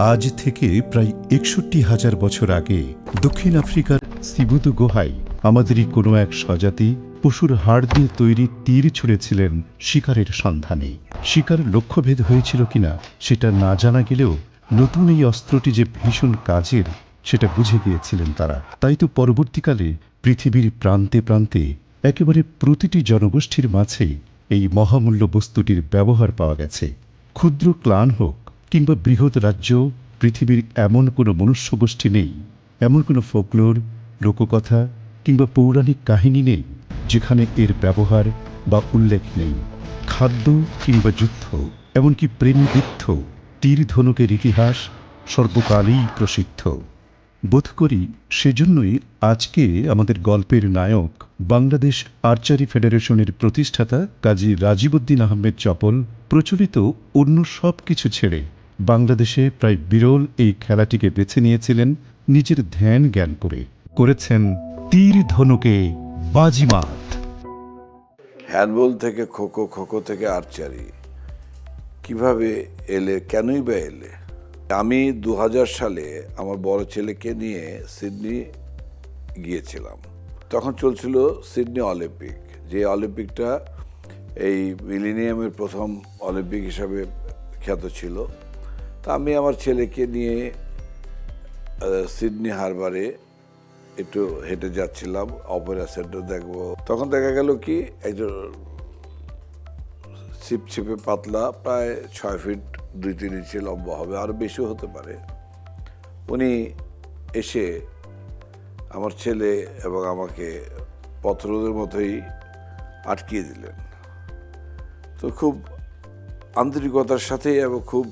আজ থেকে প্রায় ৬১,০০০ বছর আগে দক্ষিণ আফ্রিকার সিবুতু গুহায় আমাদেরই কোনো এক স্বজাতি পশুর হাড় দিয়ে তৈরি তীর ছুঁড়েছিলেন শিকারের সন্ধানে। শিকার লক্ষ্যভেদ হয়েছিল কিনা সেটা না জানা গেলেও নতুন এই অস্ত্রটি যে ভীষণ কাজের সেটা বুঝে গিয়েছিলেন তারা। তাই তো পরবর্তীকালে পৃথিবীর প্রান্তে প্রান্তে একেবারে প্রতিটি জনগোষ্ঠীর মাঝে এই মহামূল্য বস্তুটির ব্যবহার পাওয়া গেছে। ক্ষুদ্র ক্লান হোক কিংবা বৃহৎ রাজ্য, পৃথিবীর এমন কোনো মনুষ্যগোষ্ঠী নেই, এমন কোনো ফোকলোর, লোককথা কিংবা পৌরাণিক কাহিনী নেই যেখানে এর ব্যবহার বা উল্লেখ নেই। খাদ্য কিংবা যুদ্ধ, এমনকি প্রেমযুদ্ধ, তীর ধনুকের ইতিহাস সর্বকালই প্রসিদ্ধ। বোধ করি সেজন্যই আজকে আমাদের গল্পের নায়ক বাংলাদেশ আর্চারি ফেডারেশনের প্রতিষ্ঠাতা কাজী রাজীবউদ্দিন আহমেদ চপল প্রচলিত অন্য সব কিছু ছেড়ে বাংলাদেশে প্রায় বিরল এই খেলাটিকে বেছে নিয়েছিলেন নিজের ধ্যান জ্ঞান করে। করেছেন তীর ধনুকে বাজিমাত। হ্যান্ডবল থেকে খোখো, খোখো থেকে আর্চারি কিভাবে এলে, কেনই বা এলে? আমি 2000 সালে আমার বড় ছেলেকে নিয়ে সিডনি গিয়েছিলাম। তখন চলছিল সিডনি অলিম্পিক, যে অলিম্পিকটা এই মিলেনিয়ামের প্রথম অলিম্পিক হিসাবে খ্যাত ছিল। তা আমি আমার ছেলেকে নিয়ে সিডনি হারবারে একটু হেঁটে যাচ্ছিলাম, অপেরা সেন্টার দেখবো। তখন দেখা গেল কি একজন ছিপছিপে পাতলা, প্রায় 6 ফিট 2-3 ইঞ্চি লম্বা হবে, আরও বেশিও হতে পারে। উনি এসে আমার ছেলে এবং আমাকে পথরোধের মতোই আটকিয়ে দিলেন। তো খুব আন্তরিকতার সাথে এবং খুব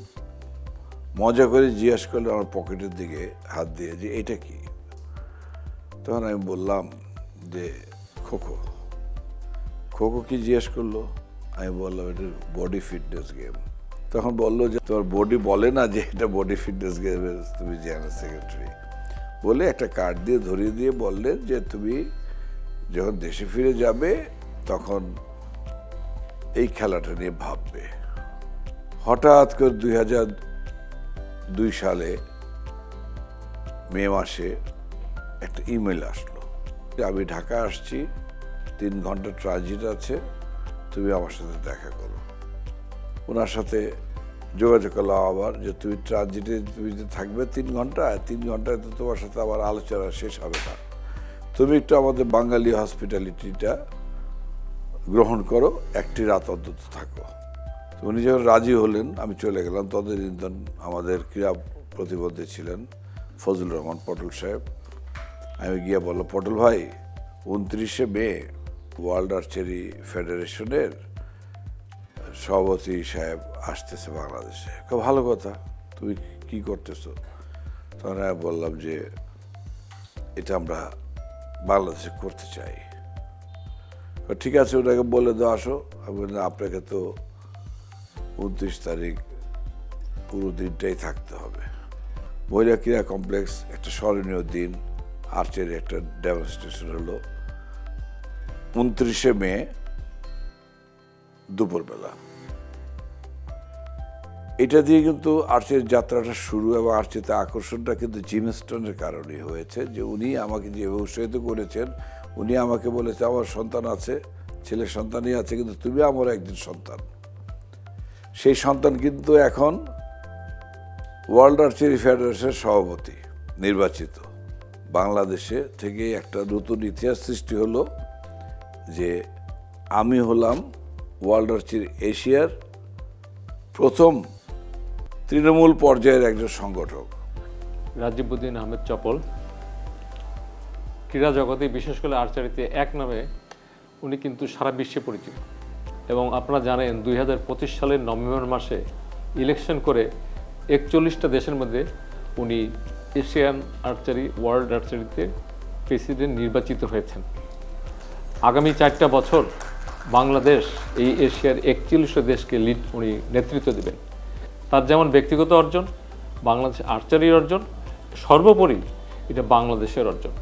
মজা করে জিজ্ঞেস করলেন আমার পকেটের দিকে হাত দিয়ে যে এটা কি। তখন আমি বললাম যে খোখো। খোখো কি জিজ্ঞেস করলো? আমি বললাম এটা বডি ফিটনেস গেম। তখন বললো যে তোমার বডি বলে না যে এটা বডি ফিটনেস গেমের তুমি জেনারেল সেক্রেটারি। বলে একটা কার্ড দিয়ে ধরিয়ে দিয়ে বললেন যে তুমি যখন দেশে ফিরে যাবে তখন এই খেলাটা নিয়ে ভাববে। হঠাৎ করে 2002 সালে মে মাসে একটা ইমেল আসলো, আমি ঢাকা আসছি, 3 ঘন্টা ট্রানজিট আছে, তুমি আমার সাথে দেখা করো। ওনার সাথে যোগাযোগ করলাম আবার যে তুমি ট্রানজিটে তুমি যে থাকবে 3 ঘন্টা, 3 ঘন্টায় তো তোমার সাথে আবার আলোচনা শেষ হবে না, তুমি একটু আমাদের বাঙালি হসপিটালিটিটা গ্রহণ করো, একটি রাত অন্তত থাকো। তো উনি যখন রাজি হলেন আমি চলে গেলাম। তদনীন্তন আমাদের ক্রীড়া প্রতিবন্ধী ছিলেন ফজলুর রহমান পটল সাহেব। আমি গিয়ে বললাম, পটল ভাই 29শে মে ওয়ার্ল্ড আর্চারি ফেডারেশনের সভাপতি সাহেব আসতেছে বাংলাদেশে। খুব ভালো কথা, তুমি কি করতেছো? তখন আমি বললাম যে এটা আমরা বাংলাদেশে করতে চাই। ঠিক আছে, ওটাকে বলে দাও আসো। আমি বললাম আপনাকে তো 29 তারিখ পুরো দিনটাই থাকতে হবে। মহিলা ক্রীড়া কমপ্লেক্স, একটা স্মরণীয় দিন, আর্চারি একটা ডেমনস্ট্রেশন হলো 29শে মে দুপুরবেলা। এটা দিয়ে কিন্তু আর্চারির যাত্রাটা শুরু, এবং আর্চারিতে আকর্ষণটা কিন্তু জিম স্টোনের কারণেই হয়েছে। যে উনি আমাকে যেভাবে উৎসাহিত করেছেন, উনি আমাকে বলেছে আমার সন্তান আছে, ছেলে সন্তানই আছে, কিন্তু তুমি আমার একজন সন্তান। সেই সন্তান কিন্তু এখন ওয়ার্ল্ড আর্চারি ফেডারেশনের সভাপতি নির্বাচিত। বাংলাদেশে থেকে একটা নতুন ইতিহাস সৃষ্টি হলো যে আমি হলাম ওয়ার্ল্ড আর্চারি এশিয়ার প্রথম তৃণমূল পর্যায়ের একজন সংগঠক। রাজীবউদ্দিন আহমেদ চপল ক্রীড়া জগতে, বিশেষ করে আর্চারিতে এক নামে উনি কিন্তু সারা বিশ্বে পরিচিত। এবং আপনারা জানেন 2025 সালের নভেম্বর মাসে ইলেকশন করে 41টা দেশের মধ্যে উনি এশিয়ান আর্চারি, ওয়ার্ল্ড আর্চারিতে প্রেসিডেন্ট নির্বাচিত হয়েছেন। আগামী 4টা বছর বাংলাদেশ এই এশিয়ার 41 দেশকে উনি নেতৃত্ব দেবেন। তার যেমন ব্যক্তিগত অর্জন, বাংলাদেশ আর্চারির অর্জন, সর্বোপরি এটা বাংলাদেশের অর্জন।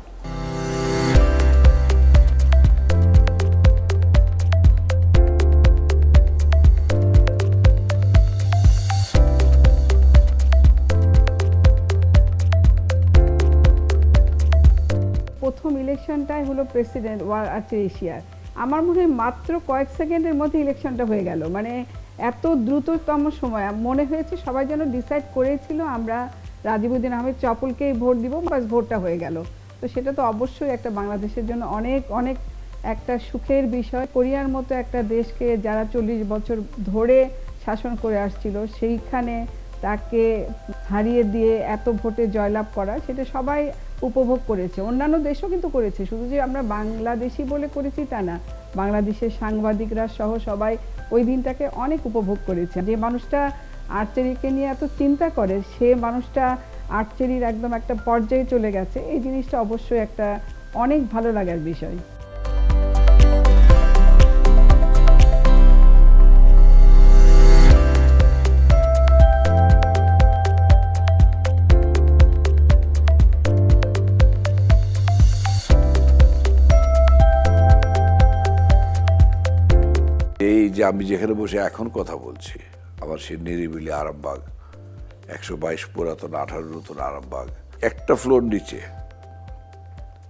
প্রথম ইলেকশনটাই হলো প্রেসিডেন্ট ওয়ার্ল্ড আর্চারি এশিয়ার। আমার মনে হয় মাত্র কয়েক সেকেন্ডের মধ্যে ইলেকশনটা হয়ে গেল, মানে এত দ্রুততম সময়। মনে হয়েছে সবাই যেন ডিসাইড করেছিল আমরা রাজিবুদ্দিন আহমেদ চপলকেই ভোট দিব, বাস ভোটটা হয়ে গেল। তো সেটা তো অবশ্যই একটা বাংলাদেশের জন্য অনেক অনেক একটা সুখের বিষয়। কোরিয়ার মতো একটা দেশকে যারা 40 বছর ধরে শাসন করে আসছিল, সেইখানে তাকে হারিয়ে দিয়ে এত ভোটে জয়লাভ করা, সেটা সবাই উপভোগ করেছে। অন্যান্য দেশও কিন্তু করেছে, শুধু যে আমরা বাংলাদেশি বলে করেছি তা না, বাংলাদেশের সাংবাদিকরা সহ সবাই ওই দিনটাকে অনেক উপভোগ করেছে। যে মানুষটা আর্চারিকে নিয়ে এত চিন্তা করে, সে মানুষটা আর্চারির একদম একটা পর্যায়ে চলে গেছে, এই জিনিসটা অবশ্যই একটা অনেক ভালো লাগার বিষয়। এই যে আমি যেখানে বসে এখন কথা বলছি, আমার সেই নিরিবিলি আরামবাগ, 122 পুরাতন 18 নতুন আরামবাগ, একটা ফ্লোর নিচে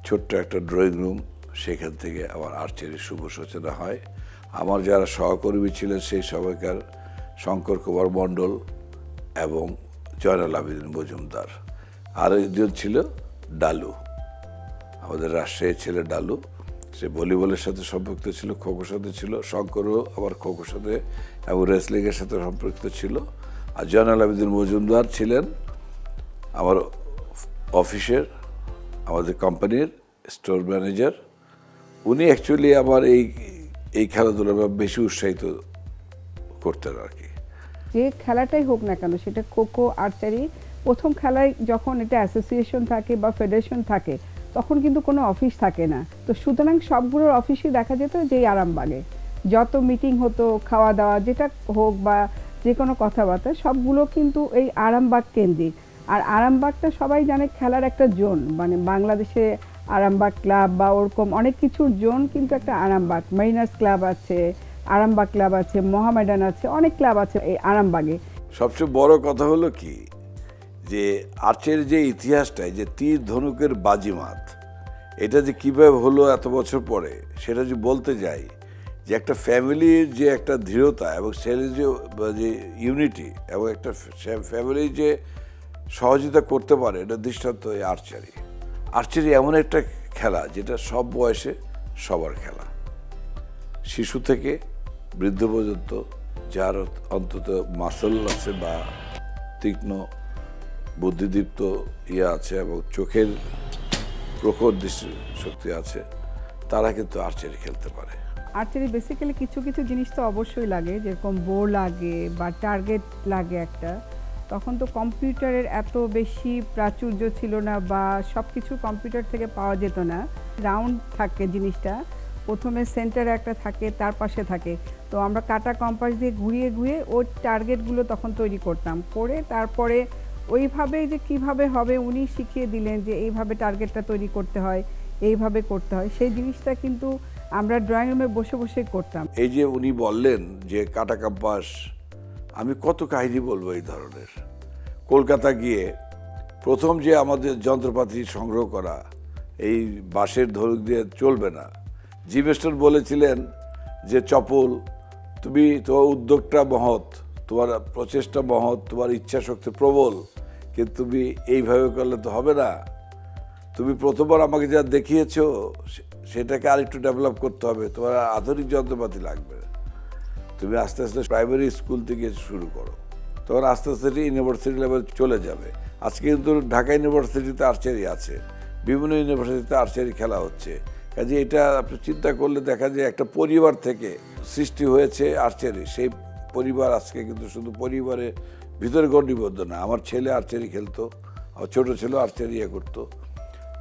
ছোট্ট একটা ড্রয়িং রুম, সেখান থেকে আমার আর্চারির শুভ সূচনা হয়। আমার যারা সহকর্মী ছিলেন সেই সময়কার শঙ্কর কুমার মণ্ডল এবং জয়নাল আবেদিন মজুমদার, আর একজন ছিল ডালু, আমাদের রাজশাহীর ছেলে ডালু। সে ভলিবলের সাথে সম্পৃক্ত ছিল, খোখোর সাথে ছিল, শঙ্করও আবার খোখোর সাথে এবং রেসলিংয়ের সাথে সম্পৃক্ত ছিল। আর জয়নাল আবেদিন মজুমদার ছিলেন আমার অফিসের, আমাদের কোম্পানির স্টোর ম্যানেজার। উনি অ্যাকচুয়ালি আমার এই খেলাধুলা বেশি উৎসাহিত করতেন আর কি। যে খেলাটাই হোক না কেন, সেটা খোখো, আর্চারি, প্রথম খেলায় যখন এটা অ্যাসোসিয়েশন থাকে বা ফেডারেশন থাকে, তখন কিন্তু কোনো অফিস থাকে না। তো সুতরাং সবগুলোর অফিসই দেখা যেত যে এই আরামবাগে যত মিটিং হতো, খাওয়া দাওয়া যেটা হোক বা যে কোনো কথাবার্তা, সবগুলো কিন্তু এই আরামবাগ কেন্দ্রিক। আর আরামবাগটা সবাই জানে খেলার একটা জোন, মানে বাংলাদেশে আরামবাগ ক্লাব বা ওরকম অনেক কিছুর জোন কিন্তু একটা আরামবাগ। মারিনার্স ক্লাব আছে, আরামবাগ ক্লাব আছে, মোহামেডান আছে, অনেক ক্লাব আছে এই আরামবাগে। সবচেয়ে বড় কথা হলো কি, যে আর্চের যে ইতিহাসটাই, যে তীর ধনুকের বাজিমাত, এটা যে কীভাবে হলো এত বছর পরে, সেটা যদি বলতে যাই, যে একটা ফ্যামিলির যে একটা দৃঢ়তা এবং ছেলের যে ইউনিটি এবং একটা ফ্যামিলি যে সহযোগিতা করতে পারে, এটা দৃষ্টান্ত এই আর্চারি। আর্চারি এমন একটা খেলা যেটা সব বয়সে সবার খেলা, শিশু থেকে বৃদ্ধ পর্যন্ত, যার অন্তত মাসল আছে বা তীক্ষ্ণ বুদ্ধিদীপ্ত আছে এবং চোখের প্রখর দৃষ্টি শক্তি আছে, তারা কিন্তু আর্চারি খেলতে পারে। আর্চারি বেসিক্যালি কিছু কিছু জিনিস তো অবশ্যই লাগে, যেরকম বো লাগে বা টার্গেট লাগে একটা। তখন তো কম্পিউটারের এত বেশি প্রাচুর্য ছিল না, বা সব কিছু কম্পিউটার থেকে পাওয়া যেত না। রাউন্ড থাকে জিনিসটা, প্রথমে সেন্টারে একটা থাকে, তার পাশে থাকে। তো আমরা কাটা কম্পাস দিয়ে ঘুরিয়ে ঘুরিয়ে ওই টার্গেটগুলো তখন তৈরি করতাম, করে তারপরে ওইভাবে যে কিভাবে হবে উনি শিখিয়ে দিলেন যে এইভাবে টার্গেটটা তৈরি করতে হয়, এইভাবে করতে হয়। সেই জিনিসটা কিন্তু আমরা ড্রয়িং রুমে বসে বসে করতাম। এই যে উনি বললেন যে কাটা কম্পাস, আমি কত কাহিনী বলবো এই ধরনের। কলকাতা গিয়ে প্রথম যে আমাদের যন্ত্রপাতি সংগ্রহ করা, এই বাঁশের ধনুক দিয়ে চলবে না। জি মাস্টার বলেছিলেন যে চপল, তুমি তোমার উদ্যোগটা মহৎ, তোমার প্রচেষ্টা মহৎ, তোমার ইচ্ছা শক্তি প্রবল, কিন্তু তুমি এইভাবে করলে তো হবে না। তুমি প্রথমবার আমাকে যা দেখিয়েছো সেটাকে আরেকটু ডেভেলপ করতে হবে, তোমার আধুনিক যন্ত্রপাতি লাগবে। তুমি আস্তে আস্তে প্রাইমারি স্কুল থেকে শুরু করো, তখন আস্তে আস্তে ইউনিভার্সিটি লেভেল চলে যাবে। আজকে কিন্তু ঢাকা ইউনিভার্সিটিতে আর্চারি আছে, বিভিন্ন ইউনিভার্সিটিতে আর্চারি খেলা হচ্ছে। কাজে এটা আপনি চিন্তা করলে দেখা যায় একটা পরিবার থেকে সৃষ্টি হয়েছে আর্চারি। সেই পরিবার আজকে কিন্তু শুধু পরিবারের ভিতরে গণ্ডিবদ্ধ না। আমার ছেলে আর্চারি খেলতো, আমার ছোটো ছেলে আর্চারি করতো,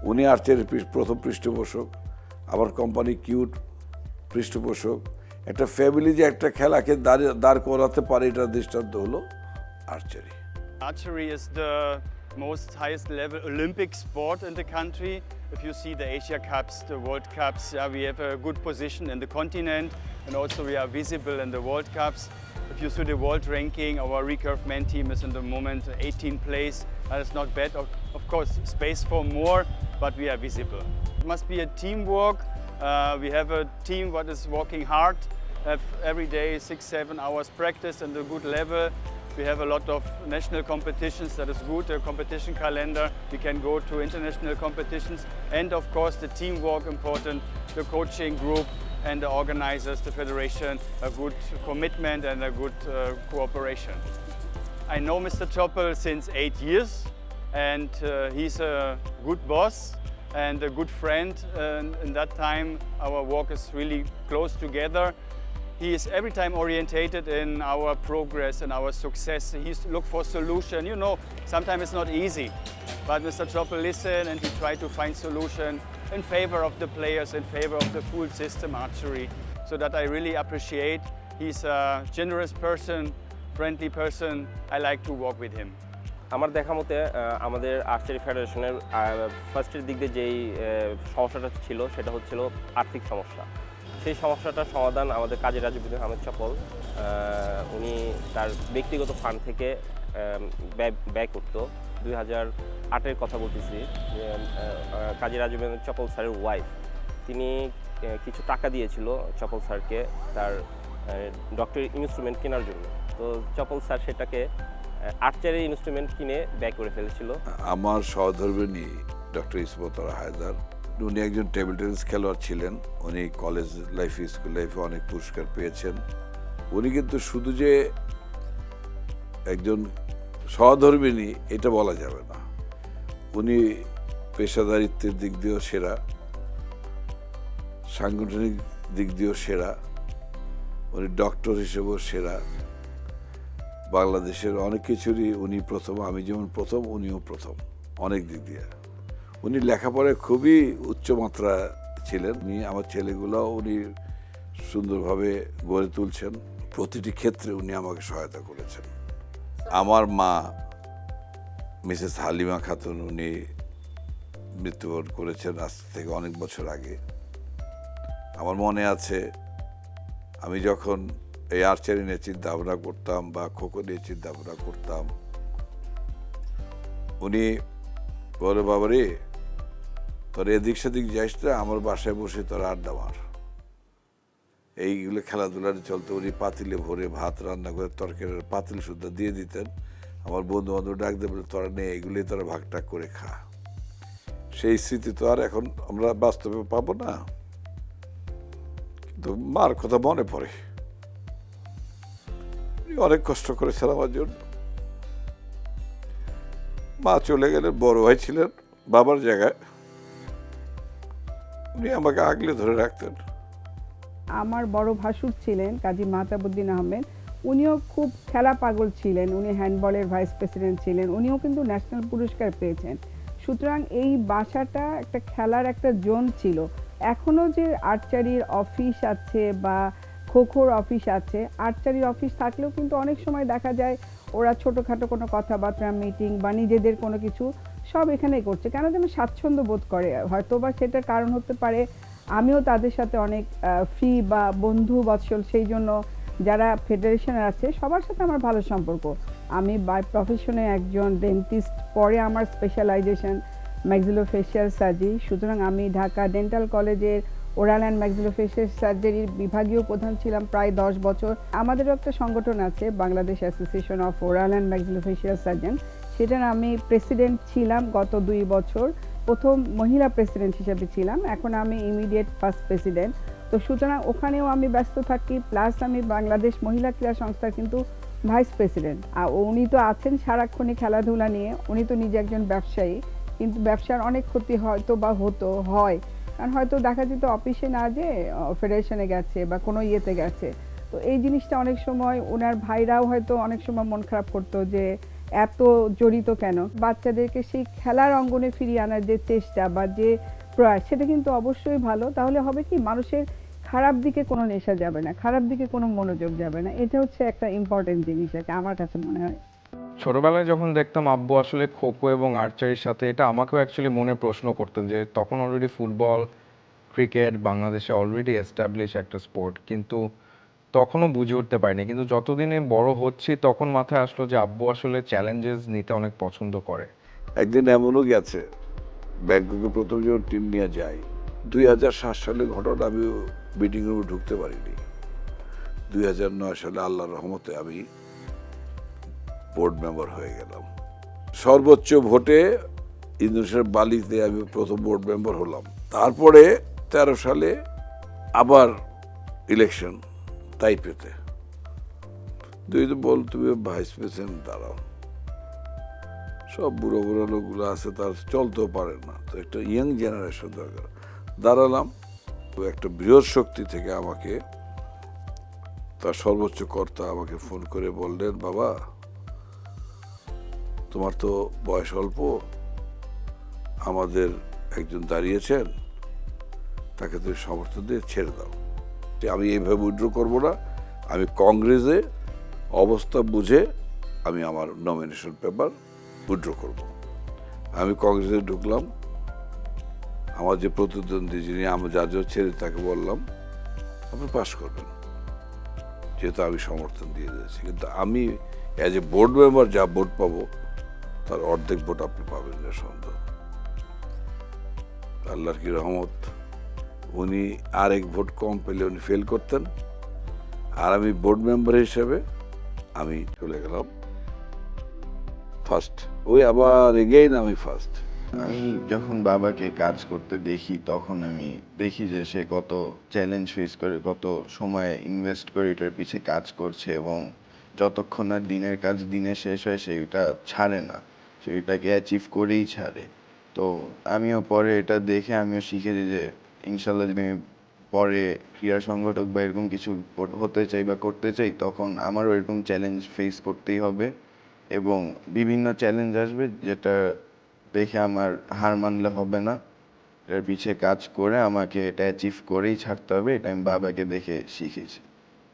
উনি আর্চারির প্রথম পৃষ্ঠপোষক, আমার কোম্পানি কিউট পৃষ্ঠপোষক। একটা ফ্যামিলি যে একটা খেলাকে দাঁড় করাতে পারে, এটার দৃষ্টান্ত হলো archery. Archery is the most highest level Olympic sport in the country. If you see the Asia Cups, the World Cups, we have a good position in the continent, and also we are visible in the World Cups. If you see the world ranking, our recurve men team is in the moment 18th place. That is not bad. Of course, space for more, but we are visible. must be a teamwork. We have a team that is working hard, have every day 6-7 hours practice and a good level. We have a lot of national competitions, that is good, a competition calendar. We can go to international competitions. And of course the teamwork important, the coaching group and the organizers, the federation, a good commitment and a good cooperation. I know Mr. Choppel since 8 years and he's a good boss and a good friend. And in that time our work is really close together. He is every time orientated in our progress and our success. He's look for solution. You know, sometimes it's not easy, but Mr. Choppel listen and he try to find solution in favor of the players, in favor of the full system archery. So that I really appreciate. He's a generous person, friendly person. I like to work with him. আমার দেখা মতে আমাদের archery ফেডারেশনের ফার্স্টের দিক দিয়ে যেই সমস্যাটা ছিল সেটা হচ্ছিল আর্থিক সমস্যা। সেই সমস্যাটার সমাধান আমাদের কাজী রাজউদ্দিন আহমেদ চপল উনি তার ব্যক্তিগত ফান্ড থেকে ব্যয় করতো। 2008-এর কথা বলতেছি, কাজী রাজউদ্দিন চপল স্যারের ওয়াইফ তিনি কিছু টাকা দিয়েছিল চপল স্যারকে তার ডক্টরি ইনস্ট্রুমেন্ট কেনার জন্য। তো চপল স্যার সেটাকে আর্চারি ইনস্ট্রুমেন্ট কিনে ব্যয় করে ফেলেছিল। আমার সহধর্মিণী ডক্টর ইসমত হায়দার, উনি একজন টেবিল টেনিস খেলোয়াড় ছিলেন। উনি কলেজ লাইফে, স্কুল লাইফে অনেক পুরস্কার পেয়েছেন। উনি কিন্তু শুধু যে একজন সহধর্মিণী এটা বলা যাবে না, উনি পেশাদারিত্বের দিক দিয়েও সেরা, সাংগঠনিক দিক দিয়েও সেরা, উনি ডক্টর হিসেবেও সেরা। বাংলাদেশের অনেক কিছুরই উনি প্রথম, আমি যেমন প্রথম উনিও প্রথম অনেক দিক দিয়ে। উনি লেখাপড়ায় খুবই উচ্চমাত্রা ছিলেন। আমার ছেলেগুলোও উনি সুন্দরভাবে গড়ে তুলছেন। প্রতিটি ক্ষেত্রে উনি আমাকে সহায়তা করেছেন। আমার মা মিসেস হালিমা খাতুন, উনি মৃত্যুবরণ করেছেন আজ থেকে অনেক বছর আগে। আমার মনে আছে আমি যখন এই আর্চারি নিয়ে চিন্তা ভাবনা করতাম বা খোখো নিয়ে চিন্তা ভাবনা করতাম, উনি বলে, বাবারে তোর এদিক সেদিক যাইস না, আমার বাসায় বসে তোর আড্ডা মার। এইগুলো খেলাধুলার চলতো। উনি পাতিলে ভরে ভাত রান্না করে তরকারির পাতিল সুদ্ধা দিয়ে দিতেন। আমার বন্ধু বান্ধব ডাক দিয়ে বলে, তোরা নেই, এগুলোই তোরা ভাগটাগ করে খা। সেই স্মৃতি তো আর এখন আমরা বাস্তবে পাবো না, কিন্তু মার কথা মনে পড়ে। উনি অনেক কষ্ট করেছেন আমার জন্য। মা চলে গেলেন, বড় ভাই ছিলেন বাবার জায়গায়, উনি আমাকে আগলে ধরে রাখতেন। আমার বড় ভাসুর ছিলেন কাজী মাহতাবুদ্দিন আহমেদ, উনিও খুব খেলা পাগল ছিলেন। উনি হ্যান্ডবলের ভাইস প্রেসিডেন্ট ছিলেন, উনিও কিন্তু ন্যাশনাল পুরস্কার পেয়েছেন। সুতরাং এই বাসাটা একটা খেলার একটা জোন ছিল। এখনও যে আর্চারির অফিস আছে বা খোখোর অফিস আছে, আর্চারির অফিস থাকলেও কিন্তু অনেক সময় দেখা যায় ওরা ছোটোখাটো কোনো কথাবার্তা, মিটিং বা নিজেদের কোনো কিছু সব এখানেই করছে, কেন যেন স্বাচ্ছন্দ্য বোধ করে। হয়তো বা সেটার কারণ হতে পারে আমিও তাদের সাথে অনেক ফ্রি বা বন্ধু বৎসল, সেই জন্য যারা ফেডারেশনে আছে সবার সাথে আমার ভালো সম্পর্ক। আমি বাই প্রফেশনে একজন ডেন্টিস্ট, পরে আমার স্পেশালাইজেশন ম্যাক্সিলোফেশিয়াল সার্জারি। সুতরাং আমি ঢাকা ডেন্টাল কলেজের ওরাল অ্যান্ড ম্যাক্সিলোফেশিয়াল সার্জারির বিভাগীয় প্রধান ছিলাম প্রায় 10 বছর। আমাদেরও একটা সংগঠন আছে, Bangladesh association of oral and maxillofacial surgeon, সেটার আমি প্রেসিডেন্ট ছিলাম গত 2 বছর। প্রথম মহিলা প্রেসিডেন্ট হিসেবে ছিলাম, এখন আমি ইমিডিয়েট ফার্স্ট প্রেসিডেন্ট। তো সুতরাং ওখানেও আমি ব্যস্ত থাকি, প্লাস আমি বাংলাদেশ মহিলা ক্রীড়া সংস্থার কিন্তু ভাইস প্রেসিডেন্ট। আর উনি তো আছেন সারাক্ষণই খেলাধুলা নিয়ে, উনি তো নিজে একজন ব্যবসায়ী, কিন্তু ব্যবসার অনেক ক্ষতি হয়তো বা হয়, কারণ হয়তো দেখা যেত অফিসে না যে ফেডারেশনে গেছে বা কোনো ইয়েতে গেছে। তো এই জিনিসটা অনেক সময় ওনার ভাইরাও হয়তো অনেক সময় মন খারাপ করতো যে এত জড়িত কেন। বাচ্চাদেরকে সেই খেলার অঙ্গনে ফিরিয়ে আনার যে চেষ্টা বা যে প্রয়াস, সেটা কিন্তু অবশ্যই ভালো। তাহলে হবে কি, মানুষের খারাপ দিকে কোনো নেশা যাবে না, খারাপ দিকে কোনো মনোযোগ যাবে না। এটা হচ্ছে একটা ইম্পর্টেন্ট জিনিস আমার কাছে মনে হয়। ছোটবেলায় যখন দেখতাম আব্বু আসলে খোখো এবং আর্চারির সাথে, এটা আমাকেও অ্যাকচুয়ালি মনে প্রশ্ন করতেন যে তখন অলরেডি ফুটবল, ক্রিকেট বাংলাদেশে অলরেডি এস্টাবলিশ একটা স্পোর্ট, কিন্তু তখনও বুঝে উঠতে পারিনি। কিন্তু যতদিনে বড় হচ্ছি তখন মাথায় আসলো যে আব্বু আসলে চ্যালেঞ্জেস নিতে অনেক পছন্দ করে। একদিন এমনও গেছে, ব্যাংককে প্রথম যখন টিম নিয়ে যায় 2007 সালে ঘটনা, আমি মিটিং রুমে ঢুকতে পারিনি। 2009 সালে আল্লাহর রহমতে আমি বোর্ড মেম্বার হয়ে গেলাম। সর্বোচ্চ ভোটে ইন্দোনেশিয়ার বালিতে আমি প্রথম বোর্ড মেম্বার হলাম। তারপরে 13 সালে আবার ইলেকশন তাইপেতে। তুমি ভাইস প্রেসিডেন্ট দাঁড়াও, সব বুড়ো বুড়ো লোকগুলো আছে, তার চলতেও পারে না, তো একটা ইয়াং জেনারেশন দরকার। দাঁড়ালাম। তো একটা বৃহৎ শক্তি থেকে আমাকে, তার সর্বোচ্চ কর্তা আমাকে ফোন করে বললেন, বাবা তোমার তো বয়স অল্প, আমাদের একজন দাঁড়িয়েছেন, তাকে তুমি সমর্থন দিয়ে ছেড়ে দাও। আমি এইভাবে উইথড্র করবো না, আমি কংগ্রেসে অবস্থা বুঝে আমি আমার নমিনেশন পেপার উইথড্র করব। আমি কংগ্রেসে ঢুকলাম। আমার যে প্রতিদ্বন্দ্বী, যিনি আমার যার ছেড়ে, তাকে বললাম আপনি পাস করবেন, যেহেতু আমি সমর্থন দিয়ে দিয়েছি। কিন্তু আমি অ্যাজ এ বোর্ড মেম্বার যা ভোট পাবো তার অর্ধেক ভোট আপনি পাবেন না সন্দেহ। আল্লাহর কি রহমত, উনি আর এক ভোট কম পেলে উনি ফেল করতেন, আর আমি বোর্ড মেম্বার হিসেবে আমি চলে গেলাম ফার্স্ট। ওই আবার এগেইন আমি ফার্স্ট। আমি যখন বাবাকে কাজ করতে দেখি, তখন আমি দেখি যে সে কত চ্যালেঞ্জ ফেস করে, কত সময় ইনভেস্ট করে এটার পিছে কাজ করছে, এবং যতক্ষণ না দিনের কাজ দিনে শেষ হয় সেটা ছাড়ে না, সেটাকে অ্যাচিভ করেই ছাড়ে। তো আমিও পরে এটা দেখে আমিও শিখেছি যে ইনশাল্লাহ যদি আমি পরে ক্রীড়া সংগঠক বা এরকম কিছু হতে চাই বা করতে চাই, তখন আমারও এরকম চ্যালেঞ্জ ফেস করতেই হবে, এবং বিভিন্ন চ্যালেঞ্জ আসবে যেটা দেখে আমার হার মানলে হবে না, এর পিছিয়ে কাজ করে আমাকে এটা অ্যাচিভ করেই ছাড়তে হবে। এটা আমি বাবাকে দেখে শিখেছি,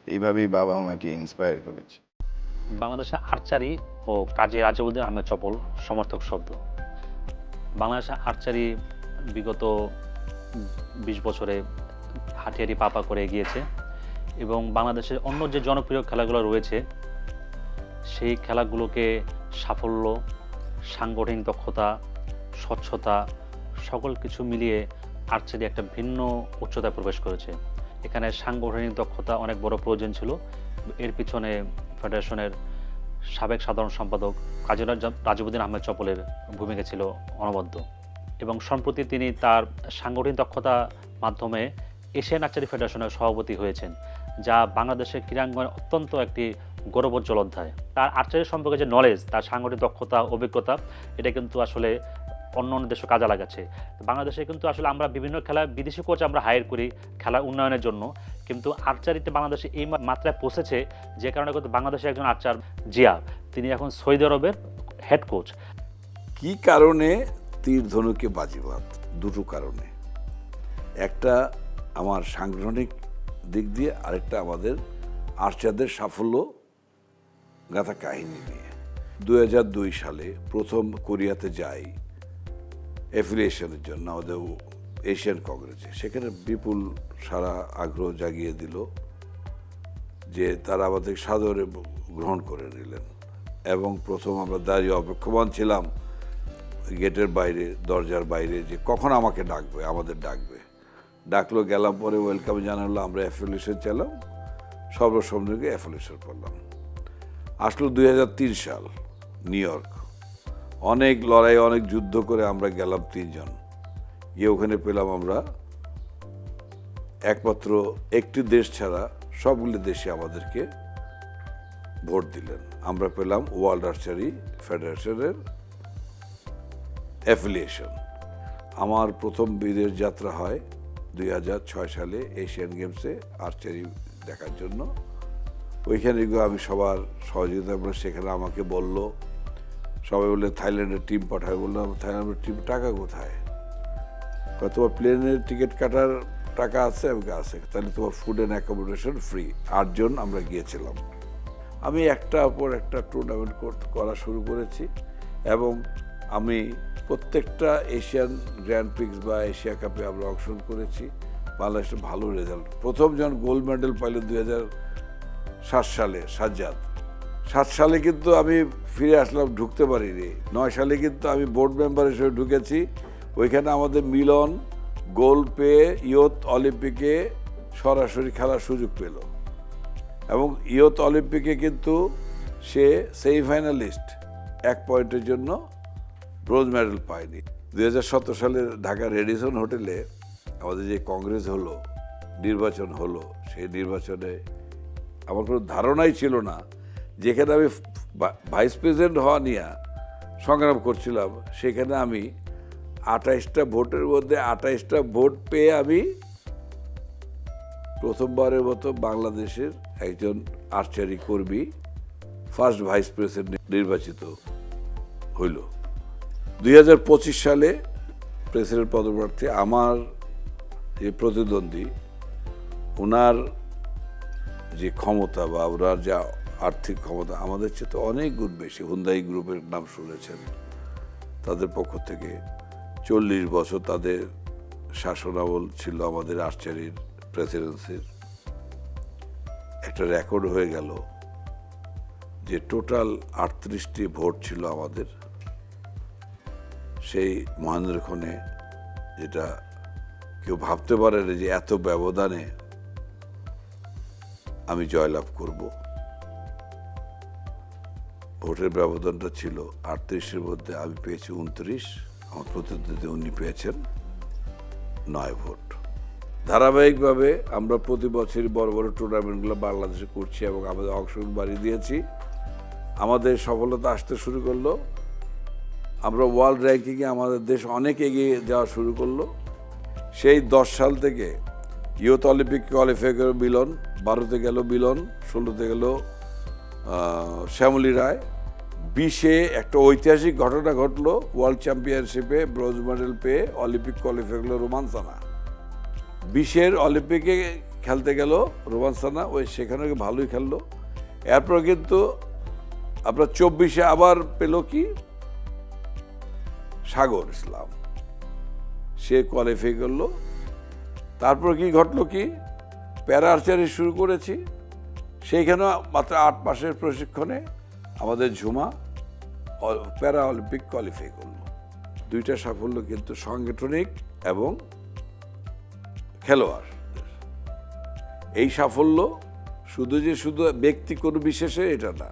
এইভাবেই বাবা আমাকে ইন্সপায়ার করেছে। বাংলাদেশে আর্চারি ও কাজী রাজিউদ্দিন আহমেদ চপল সমর্থক শব্দ। বাংলাদেশে আর্চারি বিগত 20 বছরে হাঁটিহাঁটি পাপা করে এগিয়েছে, এবং বাংলাদেশের অন্য যে জনপ্রিয় খেলাগুলো রয়েছে সেই খেলাগুলোকে সাফল্য, সাংগঠনিক দক্ষতা, স্বচ্ছতা সকল কিছু মিলিয়ে আর্চারি একটা ভিন্ন উচ্চতায় প্রবেশ করেছে। এখানে সাংগঠনিক দক্ষতা অনেক বড় প্রয়োজন ছিল, এর পিছনে ফেডারেশনের সাবেক সাধারণ সম্পাদক কাজী রাজিউদ্দিন আহমেদ চপলের ভূমিকা ছিল অনবদ্য, এবং সম্প্রতি তিনি তার সাংগঠনিক দক্ষতার মাধ্যমে এশিয়ান আর্চারি ফেডারেশনের সভাপতি হয়েছেন, যা বাংলাদেশের ক্রীড়াঙ্গনের অত্যন্ত একটি গৌরবোজ্জ্বল অধ্যায়। তার আর্চারি সম্পর্কে যে নলেজ, তার সাংগঠনিক দক্ষতা, অভিজ্ঞতা, এটা কিন্তু আসলে অন্য অন্য দেশে কাজে লাগাচ্ছে। বাংলাদেশে কিন্তু আসলে আমরা বিভিন্ন খেলায় বিদেশি কোচ আমরা হায়ার করি খেলা উন্নয়নের জন্য, কিন্তু আর্চারিতে বাংলাদেশে এই মাত্রায় পৌঁছেছে যে কারণে কিন্তু বাংলাদেশে একজন আর্চার জিয়া, তিনি এখন সৌদি আরবের হেড কোচ। কি কারণে তীর ধনুকে বাজিবাদ? দুটো কারণে, একটা আমার সাংগঠনিক দিক দিয়ে, আরেকটা আমাদের আর্চারদের সাফল্য গাথা কাহিনী নিয়ে। 2002 সালে প্রথম কোরিয়াতে যাই অ্যাফিলিয়েশনের জন্য আমাদের এশিয়ান কংগ্রেসে। সেখানে বিপুল সারা আগ্রহ জাগিয়ে দিল যে তারা আমাদের সাদরে গ্রহণ করে নিলেন, এবং প্রথম আমরা দাঁড়িয়ে অপেক্ষমান ছিলাম গেটের বাইরে, দরজার বাইরে, যে কখন আমাকে ডাকবে, আমাদের ডাকলো। গেলাম, পরে ওয়েলকাম জানালো, আমরা অ্যাফিলিয়েশন চালাম, সর্বসম্মতিকে অ্যাফিলিয়েশন করলাম। আসলো 2003 সাল, নিউ ইয়র্ক। অনেক লড়াই, অনেক যুদ্ধ করে আমরা গেলাম 3 জন, গিয়ে ওখানে পেলাম আমরা একমাত্র একটি দেশ ছাড়া সবগুলো দেশে আমাদেরকে ভোট দিলেন। আমরা পেলাম ওয়ার্ল্ড আর্চারি ফেডারেশনের অ্যাফিলিয়েশন। আমার প্রথম বিদেশ যাত্রা হয় 2006 সালে এশিয়ান গেমসে আর্চারি দেখার জন্য। ওইখানে গিয়ে আমি সবার সহযোগিতা করে, সেখানে আমাকে বলল, সবাই বললে থাইল্যান্ডের টিম পাঠায়। বললাম থাইল্যান্ডের টিম টাকা কোথায়? তোমার প্লেনের টিকিট কাটার টাকা আছে? আমাকে আছে। তাহলে তোমার ফুড অ্যান্ড অ্যাকোমোডেশন ফ্রি। 8 জন আমরা গিয়েছিলাম। আমি একটার পর একটা টুর্নামেন্ট করা শুরু করেছি, এবং আমি প্রত্যেকটা এশিয়ান গ্র্যান্ড প্রিক্স বা এশিয়া কাপে আমরা অংশগ্রহণ করেছি। বাংলাদেশের ভালো রেজাল্ট। প্রথম জন গোল্ড মেডেল পাইল 2007 সালে সাজ্জাদ। 7 সালে কিন্তু আমি ফিরে আসলাম, ঢুকতে পারিনি। 9 সালে কিন্তু আমি বোর্ড মেম্বার হিসেবে ঢুকেছি। ওইখানে আমাদের মিলন, গোল্ড পেয়ে ইয়ুথ অলিম্পিকে সরাসরি খেলার সুযোগ পেল এবং ইয়ুথ অলিম্পিকে কিন্তু সে সেমিফাইনালিস্ট, 1 পয়েন্টের জন্য ব্রোঞ্জ মেডেল পায়নি। 2017 সালে ঢাকা রেডিসন হোটেলে আমাদের যে কংগ্রেস হলো, নির্বাচন হলো, সেই নির্বাচনে আমার কোনো ধারণাই ছিল না, যেখানে আমি ভাইস প্রেসিডেন্ট হওয়া নিয়ে সংগ্রাম করছিলাম, সেখানে আমি 28টা ভোটের মধ্যে 28টা ভোট পেয়ে আমি প্রথমবারের মতো বাংলাদেশের একজন আর্চারি কর্মী ফার্স্ট ভাইস প্রেসিডেন্ট নির্বাচিত হইল। 2025 সালে প্রেসিডেন্ট পদপ্রার্থী আমার যে প্রতিদ্বন্দ্বী, ওনার যে ক্ষমতা বা ওনার যা আর্থিক ক্ষমতা আমাদের চেয়ে তো অনেক গুণ বেশি। হুন্দাই গ্রুপের নাম শুনেছেন, তাদের পক্ষ থেকে 40 বছর তাদের শাসনামল ছিল আমাদের আর্চারির প্রেসিডেন্সির। একটা রেকর্ড হয়ে গেল যে টোটাল 38টি ভোট ছিল আমাদের সেই মহেন্দ্রক্ষণে, যেটা কেউ ভাবতে পারে না যে এত ব্যবধানে আমি জয়লাভ করব। ভোটের ব্যবধানটা ছিল 38-এর মধ্যে আমি পেয়েছি 29, আমার প্রতিদ্বন্দ্বী উনি পেয়েছেন 9 ভোট। ধারাবাহিকভাবে আমরা প্রতি বছরই বড় বড় টুর্নামেন্টগুলো বাংলাদেশে করছি এবং আমাদের অংশগ্রহণ বাড়িয়ে দিয়েছি। আমাদের সফলতা আসতে শুরু করলো, আমরা ওয়ার্ল্ড র্যাঙ্কিংয়ে আমাদের দেশ অনেক এগিয়ে যাওয়া শুরু করলো। সেই 10 সাল থেকে ইয়ুথ অলিম্পিক কোয়ালিফাই করে মিলন, 12তে গেল মিলন, 16তে গেল শ্যামলী রায়, 20-এ একটা ঐতিহাসিক ঘটনা ঘটলো, ওয়ার্ল্ড চ্যাম্পিয়নশিপে ব্রোঞ্জ মেডেল পেয়ে অলিম্পিক কোয়ালিফাই করলো রোমান সানা। 20-এর অলিম্পিকে খেলতে গেল রোমান সানা, ওই সেখানে ভালোই খেললো। এরপর কিন্তু আপনার 24-এ আবার পেল কি সাগর ইসলাম, সে কোয়ালিফাই করলো। তারপর কি ঘটলো কি, প্যারা আর্চারি শুরু করেছি, সেইখানে মাত্র 8 মাসের প্রশিক্ষণে আমাদের ঝুমা প্যারা অলিম্পিক কোয়ালিফাই করলো। 2টা সাফল্য কিন্তু সাংগঠনিক এবং খেলোয়াড়। এই সাফল্য শুধু ব্যক্তি কোনো বিশেষে এটা না,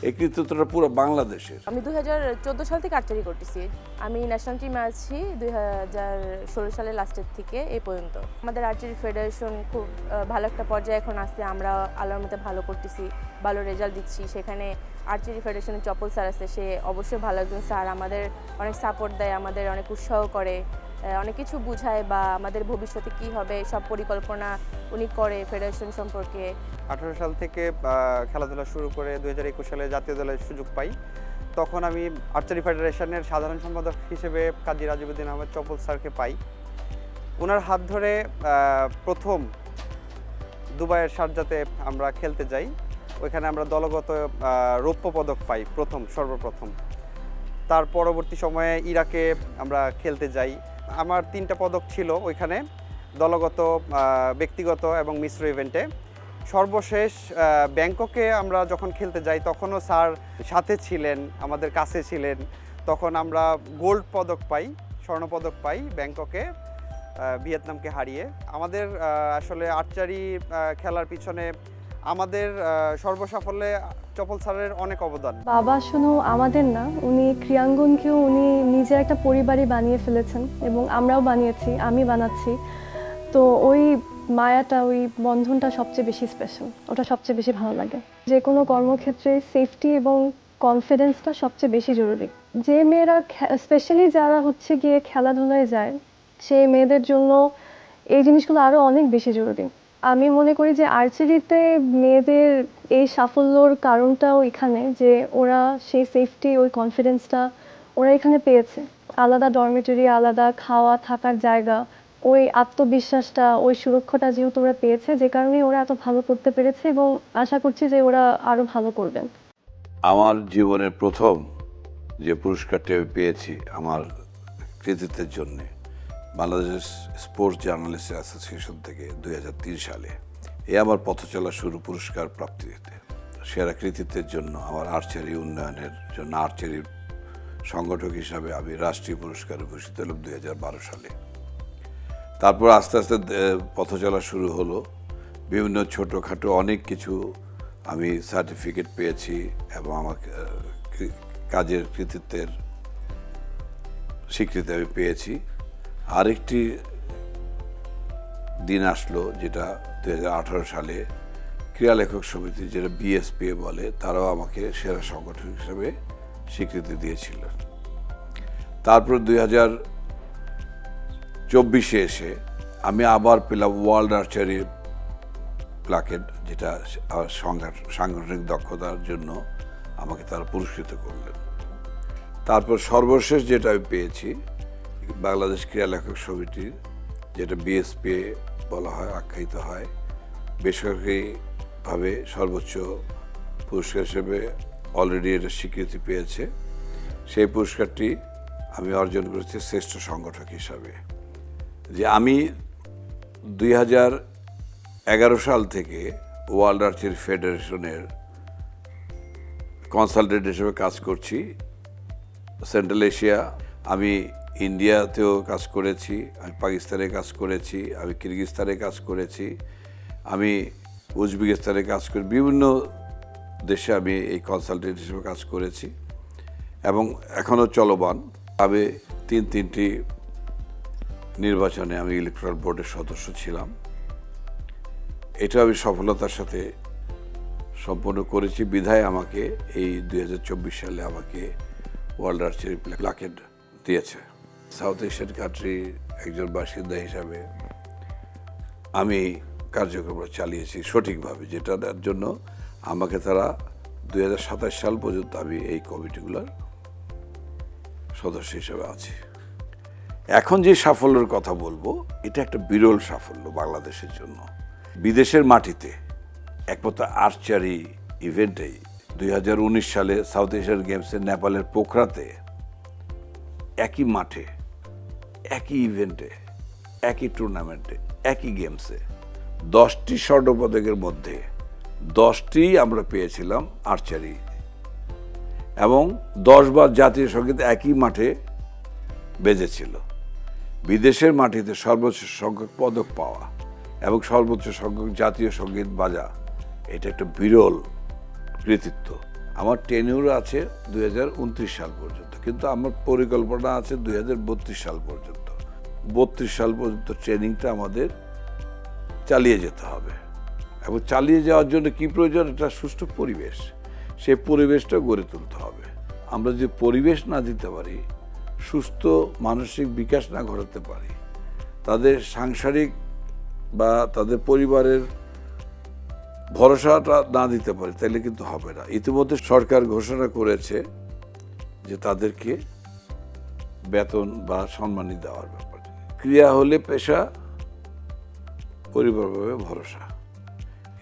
এই কৃতিত্বটা পুরো বাংলাদেশের। আমি 2014 সাল থেকে আর্চারি করতেছি। আমি ন্যাশনাল টিমে আছি 2016 সালের লাস্টের থেকে এই পর্যন্ত। আমাদের আর্চারি ফেডারেশন খুব ভালো একটা পর্যায়ে এখন আসছে, আমরা আল্লাহর মতে ভালো করতেছি, ভালো রেজাল্ট দিচ্ছি। সেখানে আর্চারি ফেডারেশনের চপল স্যার আছে, সে অবশ্যই ভালো একজন স্যার, আমাদের অনেক সাপোর্ট দেয়, আমাদের অনেক উৎসাহ করে, অনেক কিছু বুঝায় বা আমাদের ভবিষ্যতে কি হবে সব পরিকল্পনা উনি করে ফেডারেশন সম্পর্কে। 18 সাল থেকে খেলাধুলা শুরু করে 2021 সালে জাতীয় দলের সুযোগ পাই। তখন আমি আর্চারি ফেডারেশনের সাধারণ সম্পাদক হিসেবে কাজী রাজিবউদ্দিন আহমেদ চপল স্যারকে পাই। ওনার হাত ধরে প্রথম দুবাইয়ের শারজাতে আমরা খেলতে যাই, ওইখানে আমরা দলগত রৌপ্য পদক পাই সর্বপ্রথম। তার পরবর্তী সময়ে ইরাকে আমরা খেলতে যাই, আমার 3টা পদক ছিল ওইখানে, দলগত, ব্যক্তিগত এবং মিশ্র ইভেন্টে। সর্বশেষ ব্যাংককে আমরা যখন খেলতে যাই তখনও স্যার সাথে ছিলেন, আমাদের কাছে ছিলেন। তখন আমরা গোল্ড পদক পাই, স্বর্ণপদক পাই ব্যাংককে, ভিয়েতনামকে হারিয়ে। আমাদের আসলে আর্চারি খেলার পিছনে আমাদের সর্বসাফল্যে চপল স্যারের অনেক অবদান। বাবা শুধু আমাদের না, উনি ক্রীড়াঙ্গনকেও উনি নিজের একটা পরিবারই বানিয়ে ফেলেছেন এবং আমরাও বানিয়েছি, আমি বানাচ্ছি। তো ওই মায়াটা, ওই বন্ধনটা সবচেয়ে বেশি স্পেশাল, ওটা সবচেয়ে বেশি ভালো লাগে। যে কোনো কর্মক্ষেত্রে সেফটি এবং কনফিডেন্সটা সবচেয়ে বেশি জরুরি। যে মেয়েরা স্পেশালি যারা হচ্ছে গিয়ে খেলাধুলায় যায়, সেই মেয়েদের জন্য এই জিনিসগুলো আরও অনেক বেশি জরুরি। আমি মনে করি যে আর্চারিতে মেয়েদের এই সাফল্যর কারণটাও এখানে, যে ওরা সেই সেফটি, ওই কনফিডেন্সটা ওরা এখানে পেয়েছে। আলাদা ডরমিটরি, আলাদা খাওয়া থাকার জায়গা, ওই আত্মবিশ্বাসটা, ওই সুরক্ষাটা যেহেতু ওরা পেয়েছে, যে কারণে ওরা এত ভালো করতে পেরেছে এবং আশা করছি যে ওরা আরও ভালো করবেন। আমার জীবনের প্রথম যে পুরস্কারটি আমি পেয়েছি আমার কৃতিত্বের জন্যে, বাংলাদেশ স্পোর্টস জার্নালিস্ট অ্যাসোসিয়েশন থেকে 2003 সালে, আমার পথ চলা শুরু পুরস্কার প্রাপ্তিতে। সেরা কৃতিত্বের জন্য আমার আর্চারি উন্নয়নের জন্য আর্চারির সংগঠক হিসাবে আমি রাষ্ট্রীয় পুরস্কারে ভূষিত হলাম 2012 সালে। তারপর আস্তে আস্তে পথ চলা শুরু হলো। বিভিন্ন ছোটোখাটো অনেক কিছু আমি সার্টিফিকেট পেয়েছি এবং আমার কাজের কৃতিত্বের স্বীকৃতি আমি পেয়েছি। আরেকটি দিন আসলো যেটা 2018 সালে ক্রীড়া লেখক সমিতি, যেটা বিএসপিএ বলে, তারাও আমাকে সেরা সংগঠক হিসেবে স্বীকৃতি দিয়েছিল। তারপর 2024 এসে আমি আবার পেলাম ওয়ার্ল্ড আর্চারি প্লাকেট, যেটা সাংগঠনিক দক্ষতার জন্য আমাকে তারা পুরস্কৃত করলেন। তারপর সর্বশেষ যেটা আমি পেয়েছি বাংলাদেশ ক্রীড়া লেখক সমিতির, যেটা বিএসপিএ বলা হয়, আখ্যায়িত হয়, বেসরকারিভাবে সর্বোচ্চ পুরস্কার হিসেবে অলরেডি এটা স্বীকৃতি পেয়েছে। সেই পুরস্কারটি আমি অর্জন করেছি শ্রেষ্ঠ সংগঠক হিসাবে। যে আমি 2011 সাল থেকে ওয়ার্ল্ড আর্চারি ফেডারেশনের কনসালটেন্ট হিসেবে কাজ করছি সেন্ট্রাল এশিয়া। আমি ইন্ডিয়াতেও কাজ করেছি, আমি পাকিস্তানে কাজ করেছি, আমি কিরগিজস্তানে কাজ করেছি, আমি উজবেকিস্তানে কাজ করি, বিভিন্ন দেশে আমি এই কনসালটেন্ট হিসেবে কাজ করেছি এবং এখনও চলমান। আমি তিনটি নির্বাচনে আমি ইলেকট্রাল বোর্ডের সদস্য ছিলাম। এটা আমি সফলতার সাথে সম্পন্ন করেছি বিধায় আমাকে এই 2024 সালে আমাকে ওয়ার্ল্ড আর্চারি প্লাকেট দিয়েছে। সাউথ এশিয়ান কান্ট্রি একজন বাসিন্দা হিসাবে আমি কার্যক্রম চালিয়েছি সঠিকভাবে, যেটার জন্য আমাকে তারা 2027 সাল পর্যন্ত আমি এই কমিটিগুলোর সদস্য হিসেবে আছি। এখন যে সাফল্যের কথা বলবো, এটা একটা বিরল সাফল্য বাংলাদেশের জন্য। বিদেশের মাটিতে একমাত্র আর্চারি ইভেন্টেই 2019 সালে সাউথ এশিয়ান গেমসে নেপালের পোখরাতে একই মাঠে, একই ইভেন্টে, একই টুর্নামেন্টে, একই গেমসে 10টি স্বর্ণপদকের মধ্যে 10টি আমরা পেয়েছিলাম আর্চারি, এবং 10 বার জাতীয় সঙ্গীত একই মাঠে বেজেছিল। বিদেশের মাটিতে সর্বোচ্চ সংখ্যক পদক পাওয়া এবং সর্বোচ্চ সংখ্যক জাতীয় সঙ্গীত বাজা, এটা একটা বিরল কৃতিত্ব। আমার টেনিউর আছে 2029 সাল পর্যন্ত, কিন্তু আমার পরিকল্পনা আছে 2032 সাল পর্যন্ত। 32 সাল পর্যন্ত ট্রেনিংটা আমাদের চালিয়ে যেতে হবে, এবং চালিয়ে যাওয়ার জন্য কি প্রয়োজন? একটা সুষ্ঠু পরিবেশ, সেই পরিবেশটা গড়ে তুলতে হবে। আমরা যে পরিবেশ না দিতে পারি, সুস্থ মানসিক বিকাশ না ঘটাতে পারি, তাদের সাংসারিক বা তাদের পরিবারের ভরসাটা না দিতে পারি, তাহলে কিন্তু হবে না। ইতিমধ্যে সরকার ঘোষণা করেছে যে তাদেরকে বেতন বা সম্মানী দেওয়ার ব্যাপারে। ক্রিয়া হলে পেশা, পরিবার ভাবে ভরসা,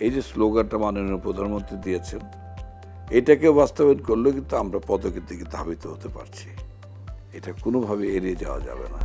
এই যে স্লোগানটা মাননীয় প্রধানমন্ত্রী দিয়েছেন, এটাকে বাস্তবায়ন করলেও কিন্তু আমরা পদকের দিকে ধাবিত হতে পারছি। এটা কোনোভাবে এড়িয়ে যাওয়া যাবে না।